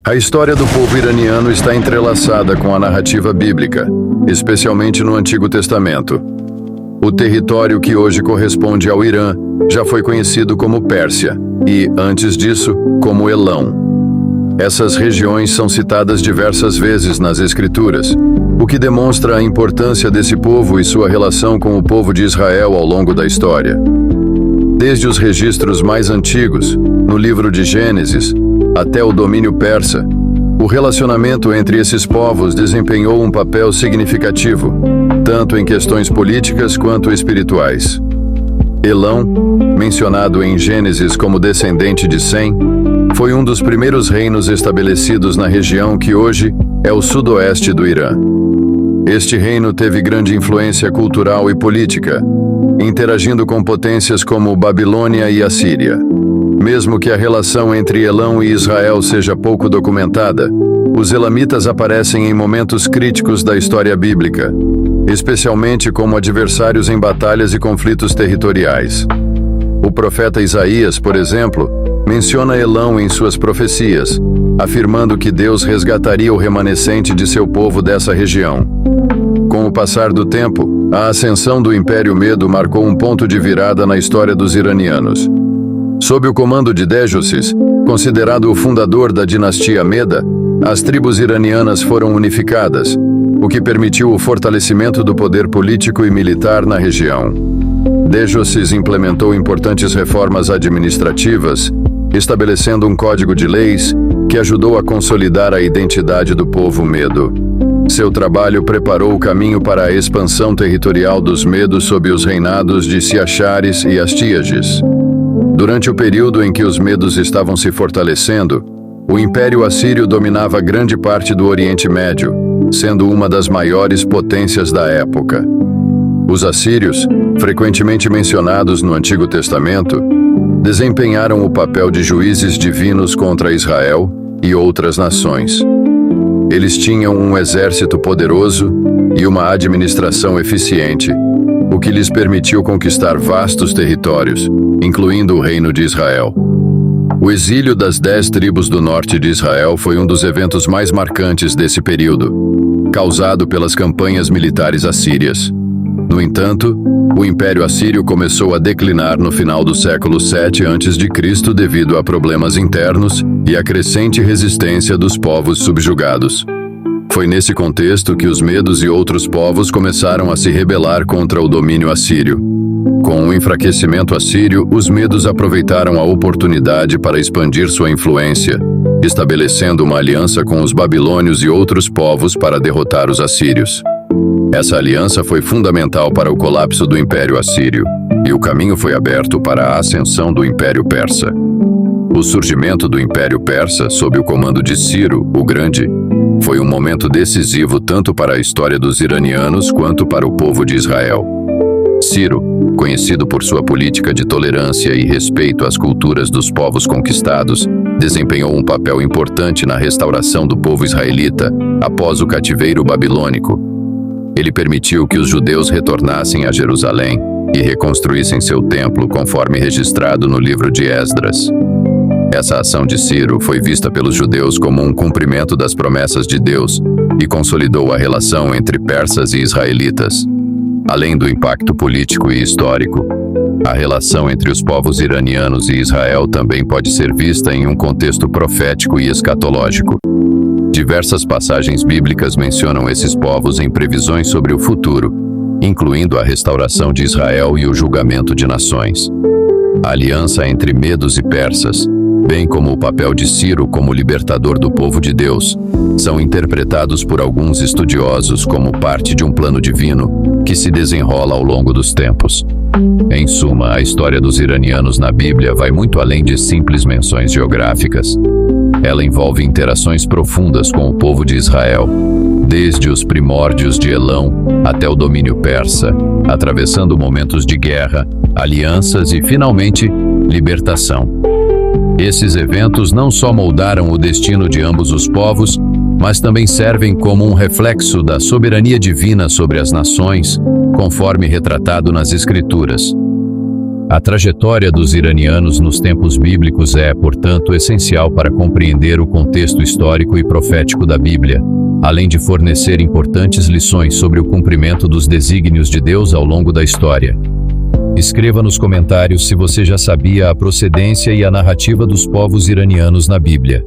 A história do povo iraniano está entrelaçada com a narrativa bíblica, especialmente no Antigo Testamento. O território que hoje corresponde ao Irã já foi conhecido como Pérsia e, antes disso, como Elão. Essas regiões são citadas diversas vezes nas Escrituras, o que demonstra a importância desse povo e sua relação com o povo de Israel ao longo da história. Desde os registros mais antigos, no livro de Gênesis, até o domínio persa, o relacionamento entre esses povos desempenhou um papel significativo, tanto em questões políticas quanto espirituais. Elão, mencionado em Gênesis como descendente de Sem, foi um dos primeiros reinos estabelecidos na região que hoje é o sudoeste do Irã. Este reino teve grande influência cultural e política, interagindo com potências como Babilônia e Assíria. Mesmo que a relação entre Elão e Israel seja pouco documentada, os elamitas aparecem em momentos críticos da história bíblica, especialmente como adversários em batalhas e conflitos territoriais. O profeta Isaías, por exemplo, menciona Elão em suas profecias, afirmando que Deus resgataria o remanescente de seu povo dessa região. Com o passar do tempo, a ascensão do Império Medo marcou um ponto de virada na história dos iranianos. Sob o comando de Désjoces, considerado o fundador da dinastia Meda, as tribos iranianas foram unificadas, o que permitiu o fortalecimento do poder político e militar na região. Désjoces implementou importantes reformas administrativas, estabelecendo um código de leis que ajudou a consolidar a identidade do povo Medo. Seu trabalho preparou o caminho para a expansão territorial dos Medos sob os reinados de Siachares e Astíages. Durante o período em que os Medos estavam se fortalecendo, o Império Assírio dominava grande parte do Oriente Médio, sendo uma das maiores potências da época. Os assírios, frequentemente mencionados no Antigo Testamento, desempenharam o papel de juízes divinos contra Israel e outras nações. Eles tinham um exército poderoso e uma administração eficiente, o que lhes permitiu conquistar vastos territórios, incluindo o Reino de Israel. O exílio das 10 tribos do norte de Israel foi um dos eventos mais marcantes desse período, causado pelas campanhas militares assírias. No entanto, o Império Assírio começou a declinar no final do século 7 a.C. devido a problemas internos e a crescente resistência dos povos subjugados. Foi nesse contexto que os Medos e outros povos começaram a se rebelar contra o domínio assírio. Com o enfraquecimento assírio, os Medos aproveitaram a oportunidade para expandir sua influência, estabelecendo uma aliança com os babilônios e outros povos para derrotar os assírios. Essa aliança foi fundamental para o colapso do Império Assírio, e o caminho foi aberto para a ascensão do Império Persa. O surgimento do Império Persa, sob o comando de Ciro, o Grande, foi um momento decisivo tanto para a história dos iranianos quanto para o povo de Israel. Ciro, conhecido por sua política de tolerância e respeito às culturas dos povos conquistados, desempenhou um papel importante na restauração do povo israelita após o cativeiro babilônico. Ele permitiu que os judeus retornassem a Jerusalém e reconstruíssem seu templo conforme registrado no livro de Esdras. Essa ação de Ciro foi vista pelos judeus como um cumprimento das promessas de Deus e consolidou a relação entre persas e israelitas. Além do impacto político e histórico, a relação entre os povos iranianos e Israel também pode ser vista em um contexto profético e escatológico. Diversas passagens bíblicas mencionam esses povos em previsões sobre o futuro, incluindo a restauração de Israel e o julgamento de nações. A aliança entre Medos e persas, bem como o papel de Ciro como libertador do povo de Deus, são interpretados por alguns estudiosos como parte de um plano divino que se desenrola ao longo dos tempos. Em suma, a história dos iranianos na Bíblia vai muito além de simples menções geográficas. Ela envolve interações profundas com o povo de Israel, desde os primórdios de Elão até o domínio persa, atravessando momentos de guerra, alianças e, finalmente, libertação. Esses eventos não só moldaram o destino de ambos os povos, mas também servem como um reflexo da soberania divina sobre as nações, conforme retratado nas Escrituras. A trajetória dos iranianos nos tempos bíblicos é, portanto, essencial para compreender o contexto histórico e profético da Bíblia, além de fornecer importantes lições sobre o cumprimento dos desígnios de Deus ao longo da história. Escreva nos comentários se você já sabia a procedência e a narrativa dos povos iranianos na Bíblia.